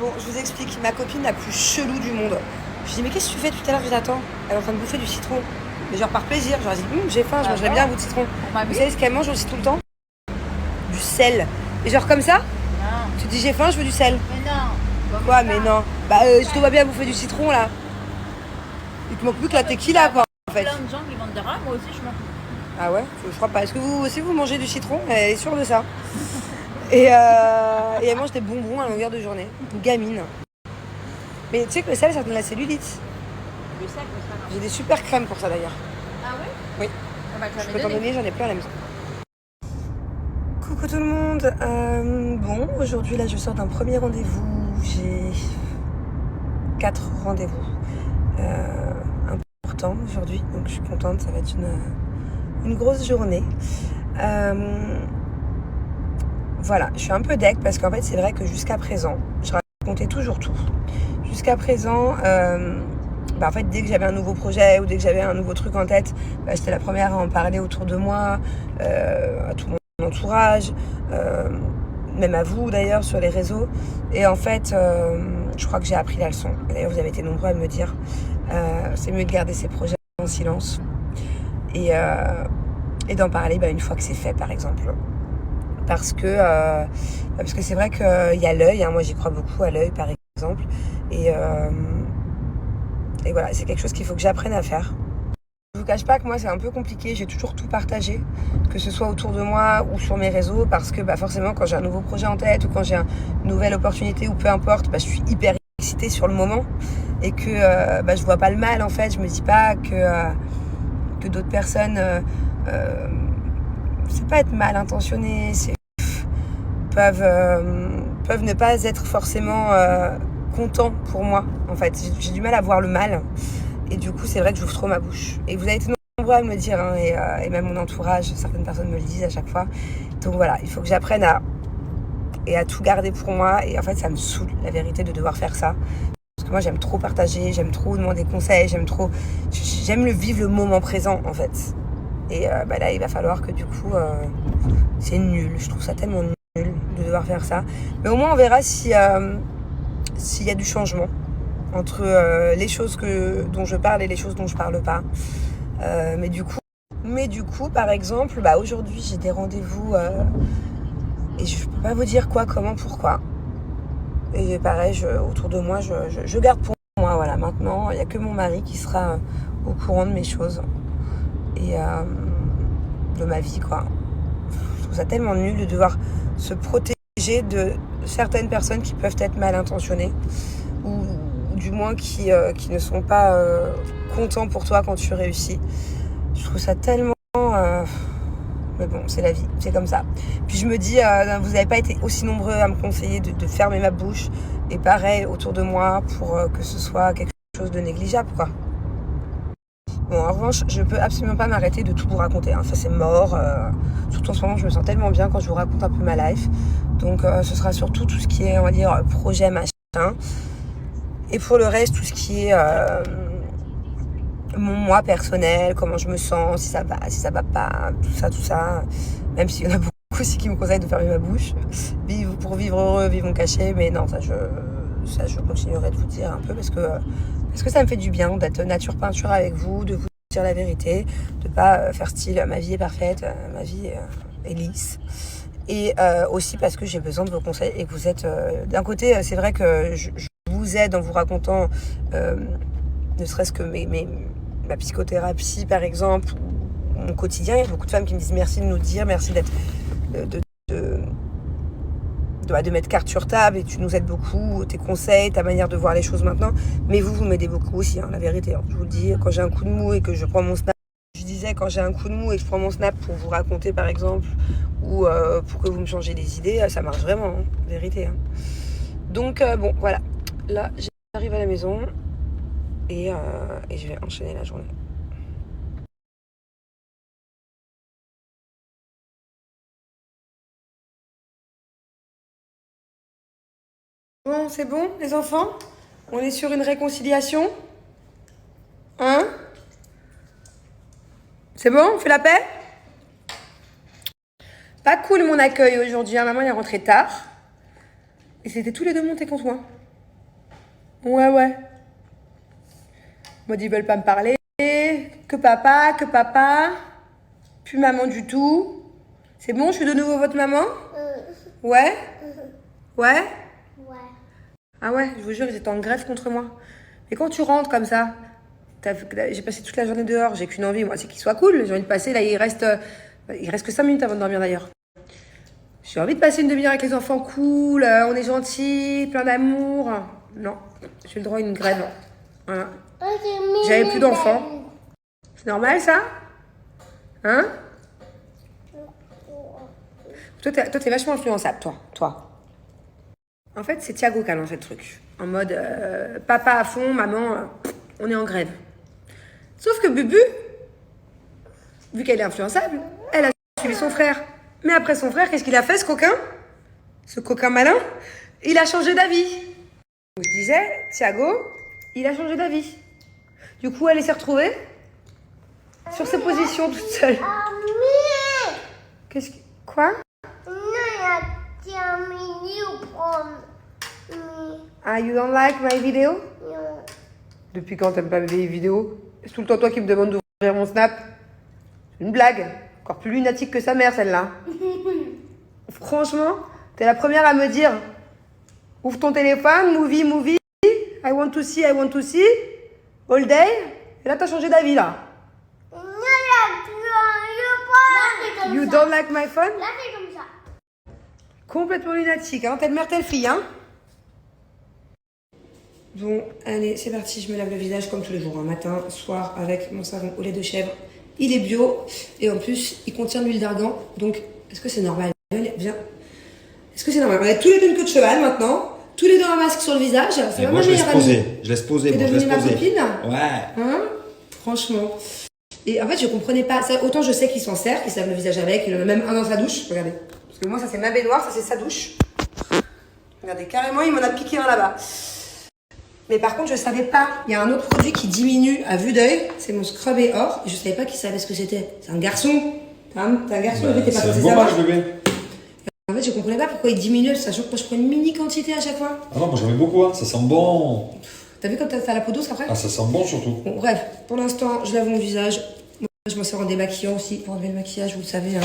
Bon, je vous explique, ma copine la plus chelou du monde. Je dis, mais qu'est-ce que tu fais tout à l'heure? Je l'attends. Elle est en train de bouffer du citron. Mais genre par plaisir. Genre, elle dit, j'ai faim, je mangerais bien un bout de citron. Vous savez ce qu'elle mange aussi tout le temps? Du sel. Et genre comme ça, Non. tu te dis, j'ai faim, je veux du sel. Mais non. Quoi, mais non. Bah, je te vois bien bouffer du citron là. Il te manque plus que la tequila, quoi, en fait. Plein de gens qui vont te dire, ah, moi aussi je m'en fous. Ah ouais? Je crois pas. Est-ce que vous aussi vous mangez du citron? Elle est sûre de ça. Et elle mange des bonbons à longueur de journée. Une gamine. Mais tu sais que le sel, ça donne la cellulite. Le sac, c'est pas grave. J'ai des super crèmes pour ça d'ailleurs. Ah ouais? Oui. Ah bah, tu Je vas peux me t'en donner. donner, j'en ai plein à la maison. Coucou tout le monde. Bon, aujourd'hui là je sors d'un premier rendez-vous. J'ai 4 rendez-vous importants aujourd'hui, donc je suis contente, ça va être une grosse journée. Voilà, je suis un peu deg parce qu'en fait c'est vrai que jusqu'à présent, je racontais toujours tout. Jusqu'à présent, en fait dès que j'avais un nouveau projet ou dès que j'avais un nouveau truc en tête, j'étais la première à en parler autour de moi, à tout mon entourage, même à vous d'ailleurs sur les réseaux. Et en fait, je crois que j'ai appris la leçon. Et d'ailleurs, vous avez été nombreux à me dire, c'est mieux de garder ses projets en silence et d'en parler une fois que c'est fait, par exemple. Parce que c'est vrai qu'il y a l'œil, hein, moi j'y crois beaucoup à l'œil, par exemple. Et voilà, c'est quelque chose qu'il faut que j'apprenne à faire. Je vous cache pas que moi c'est un peu compliqué, j'ai toujours tout partagé, que ce soit autour de moi ou sur mes réseaux, parce que forcément quand j'ai un nouveau projet en tête ou quand j'ai une nouvelle opportunité ou peu importe, je suis hyper excitée sur le moment et que je vois pas le mal en fait, je me dis pas que d'autres personnes c'est pas être mal intentionnées, peuvent ne pas être forcément contents pour moi en fait, j'ai du mal à voir le mal. Et du coup, c'est vrai que j'ouvre trop ma bouche. Et vous avez été nombreux à me le dire, hein, et même mon entourage, certaines personnes me le disent à chaque fois. Donc voilà, il faut que j'apprenne à tout garder pour moi. Et en fait, ça me saoule, la vérité, de devoir faire ça. Parce que moi, j'aime trop partager, j'aime trop demander conseils, j'aime le vivre le moment présent, en fait. Et là, il va falloir que du coup, c'est nul. Je trouve ça tellement nul de devoir faire ça. Mais au moins, on verra s'il y a du changement entre les choses dont je parle et les choses dont je parle pas. Mais du coup, par exemple, aujourd'hui j'ai des rendez-vous et je peux pas vous dire quoi, comment, pourquoi. Et pareil, autour de moi, je garde pour moi. Voilà, maintenant, il n'y a que mon mari qui sera au courant de mes choses et de ma vie, quoi. Je trouve ça tellement nul de devoir se protéger de certaines personnes qui peuvent être mal intentionnées ou du moins qui ne sont pas contents pour toi quand tu réussis. Je trouve ça tellement... mais bon, c'est la vie, c'est comme ça. Puis je me dis, vous n'avez pas été aussi nombreux à me conseiller de fermer ma bouche. Et pareil, autour de moi, pour que ce soit quelque chose de négligeable, quoi. Bon, en revanche, je peux absolument pas m'arrêter de tout vous raconter, hein. Ça, c'est mort. Surtout en ce moment, je me sens tellement bien quand je vous raconte un peu ma life. Donc, ce sera surtout tout ce qui est, on va dire, projet, machin. Et pour le reste, tout ce qui est mon moi personnel, comment je me sens, si ça va pas, tout ça. Même s'il y en a beaucoup aussi qui me conseillent de fermer ma bouche. Pour vivre heureux, vivons cachés. Mais non, ça je continuerai de vous dire un peu parce que ça me fait du bien d'être nature peinture avec vous, de vous dire la vérité, de pas faire style ma vie est parfaite, ma vie est lisse. Et aussi parce que j'ai besoin de vos conseils et que vous êtes... d'un côté, c'est vrai que je vous aide en vous racontant ne serait-ce que ma psychothérapie, par exemple, ou mon quotidien. Il y a beaucoup de femmes qui me disent merci de nous dire, merci d'être... de mettre carte sur table et tu nous aides beaucoup, tes conseils, ta manière de voir les choses maintenant. Mais vous m'aidez beaucoup aussi, hein, la vérité. Hein. Je vous le dis, quand j'ai un coup de mou et que je prends mon snap, je disais quand j'ai un coup de mou et que je prends mon snap pour vous raconter par exemple, ou pour que vous me changez des idées, ça marche vraiment, hein, vérité. Hein. Donc bon, voilà. Là, j'arrive à la maison et je vais enchaîner la journée. Bon, c'est bon, les enfants? On est sur une réconciliation? Hein? C'est bon? On fait la paix? Pas cool mon accueil aujourd'hui, hein. Maman elle est rentrée tard. Et c'était tous les deux montés contre moi. Ouais, ouais. Moi, ils veulent pas me parler. Que papa. Plus maman du tout. C'est bon, je suis de nouveau votre maman? Ouais? Ouais? Ouais. Ah ouais, je vous jure, ils étaient en grève contre moi. Mais quand tu rentres comme ça, j'ai passé toute la journée dehors, j'ai qu'une envie, moi, c'est qu'il soit cool. J'ai envie de passer, là, il reste que 5 minutes avant de dormir d'ailleurs. J'ai envie de passer une demi-heure avec les enfants cool, on est gentils, plein d'amour. Non, j'ai le droit à une grève. Voilà. J'avais plus d'enfants. C'est normal ça? Hein? Toi, t'es vachement influençable, toi. En fait, c'est Thiago qui a lancé le truc. En mode papa à fond, maman, on est en grève. Sauf que Bubu, vu qu'elle est influençable, elle a suivi son frère. Mais après son frère, qu'est-ce qu'il a fait, ce coquin? Ce coquin malin? Il a changé d'avis. Donc je disais, Thiago, il a changé d'avis. Du coup, elle s'est retrouvée sur ses positions toute seule. Qu'est-ce que... Quoi? Ah, you don't like my video? Depuis quand t'aimes pas mes vidéos? C'est tout le temps toi qui me demande d'ouvrir mon snap. C'est une blague. Encore plus lunatique que sa mère, celle-là. Franchement, t'es la première à me dire ouvre ton téléphone, movie, I want to see, all day. Et là, t'as changé d'avis, là. You don't like my phone? Là, c'est comme ça. Complètement lunatique, hein. Telle mère, telle fille, hein. Bon, allez, c'est parti. Je me lave le visage comme tous les jours, hein. Matin, soir, avec mon savon au lait de chèvre. Il est bio et en plus, il contient de l'huile d'argan. Donc, est-ce que c'est normal? Viens. Est-ce que c'est normal? On a tous les deux une queue de cheval maintenant. Tous les deux un masque sur le visage. C'est moi, je laisse poser. Je laisse poser. T'es devenue ma copine? Ouais. Hein? Franchement. Et en fait, je comprenais pas. Ça, autant je sais qu'il s'en sert, qu'il se lave le visage avec. Il en a même un dans sa douche. Regardez. Parce que moi, ça c'est ma baignoire, ça c'est sa douche. Regardez, carrément, il m'en a piqué un là-bas. Mais par contre, je savais pas. Il y a un autre produit qui diminue à vue d'œil. C'est mon Scrub et Or. Et je savais pas qui savait ce que c'était. C'est un garçon. T'es un garçon, t'es pas C'est un censé gommage, savoir. bébé. En fait, je comprenais pas pourquoi il diminue, sachant que moi je prends une mini quantité à chaque fois. Ah non, moi j'en mets beaucoup, hein. Ça sent bon. T'as vu comme t'as la peau douce après? Ah, ça sent bon surtout. Bon, bref, pour l'instant, je lave mon visage. Moi, je m'en sers en démaquillant aussi pour enlever le maquillage, vous le savez. Hein.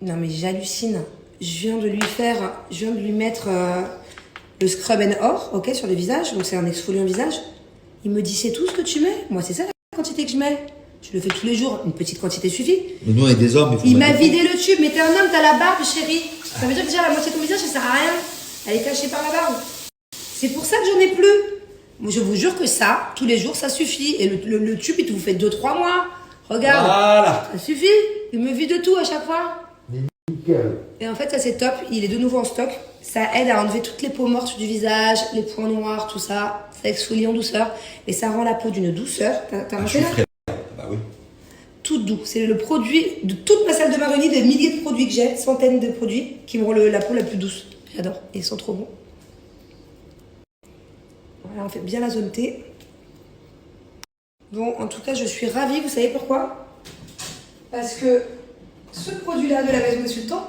Non, mais j'hallucine. Je viens de lui mettre le Scrub and Or, ok, sur le visage. Donc, c'est un exfoliant visage. Il me dit, c'est tout ce que tu mets? Moi, c'est ça la quantité que je mets. Je le fais tous les jours. Une petite quantité suffit. Mais nous, on est des hommes. Il m'a vidé le tube. Mais t'es un homme, t'as la barbe, chérie. Ça veut dire que déjà, la moitié de ton visage, ça sert à rien. Elle est cachée par la barbe. C'est pour ça que j'en ai plus. Moi, je vous jure que ça, tous les jours, ça suffit. Et le tube, il te vous fait 2-3 mois. Regarde. Voilà. Ça suffit. Il me vide tout à chaque fois. Nickel. Et en fait, ça, c'est top. Il est de nouveau en stock. Ça aide à enlever toutes les peaux mortes du visage, les points noirs, tout ça. Ça exfolie en douceur. Et ça rend la peau d'une douceur. T'as remarqué là? Bah oui. Tout doux. C'est le produit de toute ma salle de bain, des milliers de produits que j'ai, centaines de produits, qui me rend la peau la plus douce. J'adore. Et ils sont trop bons. Voilà, on fait bien la zone T. Bon, en tout cas, je suis ravie. Vous savez pourquoi? Parce que ce produit-là de la Maison des Sultans,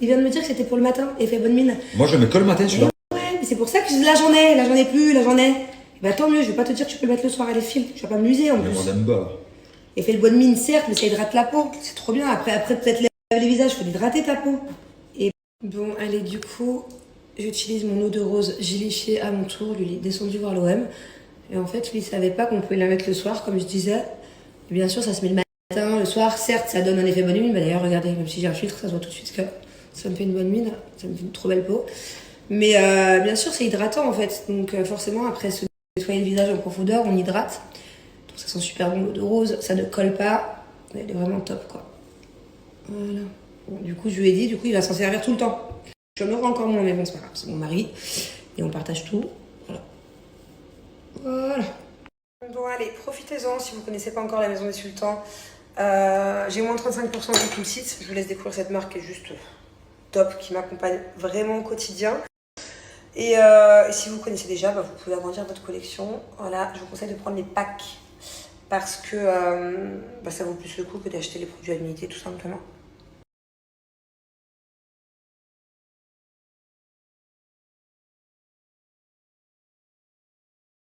il vient de me dire que c'était pour le matin et fait bonne mine. Moi, je le mets que le matin, celui-là. Ouais, mais c'est pour ça que là j'en ai plus. Bah tant mieux, je vais pas te dire que tu peux le mettre le soir à les films. Je vais pas m'amuser en Mais plus. on aime pas. Et fait le bonne mine, certes, mais ça hydrate la peau. C'est trop bien. Après peut-être laver les visages, faut hydrater ta peau. Et bon, allez, du coup, j'utilise mon eau de rose. J'ai léché à mon tour, lui, il est descendu voir l'OM. Et en fait, lui, il savait pas qu'on pouvait la mettre le soir, comme je disais. Et bien sûr, ça se met le matin, le soir. Certes, ça donne un effet bonne mine. Bah, d'ailleurs, regardez, même si j'ai un filtre, ça se voit tout de suite que ça me fait une bonne mine. Ça me fait une trop belle peau. Mais bien sûr, c'est hydratant en fait. Donc forcément, après se nettoyer le visage en profondeur, on hydrate. Donc ça sent super bon l'eau de rose, ça ne colle pas. Elle est vraiment top quoi. Voilà. Bon, du coup, je lui ai dit, il va s'en servir tout le temps. J'en aurai encore moins, mais bon, c'est pas grave, c'est mon mari. Et on partage tout. Voilà. Bon, allez, profitez-en si vous connaissez pas encore la Maison des Sultans. J'ai moins 35% sur tout le site. Je vous laisse découvrir cette marque qui est juste top, qui m'accompagne vraiment au quotidien. Et si vous connaissez déjà, vous pouvez agrandir votre collection. Voilà, je vous conseille de prendre les packs parce que ça vaut plus le coup que d'acheter les produits à l'unité tout simplement.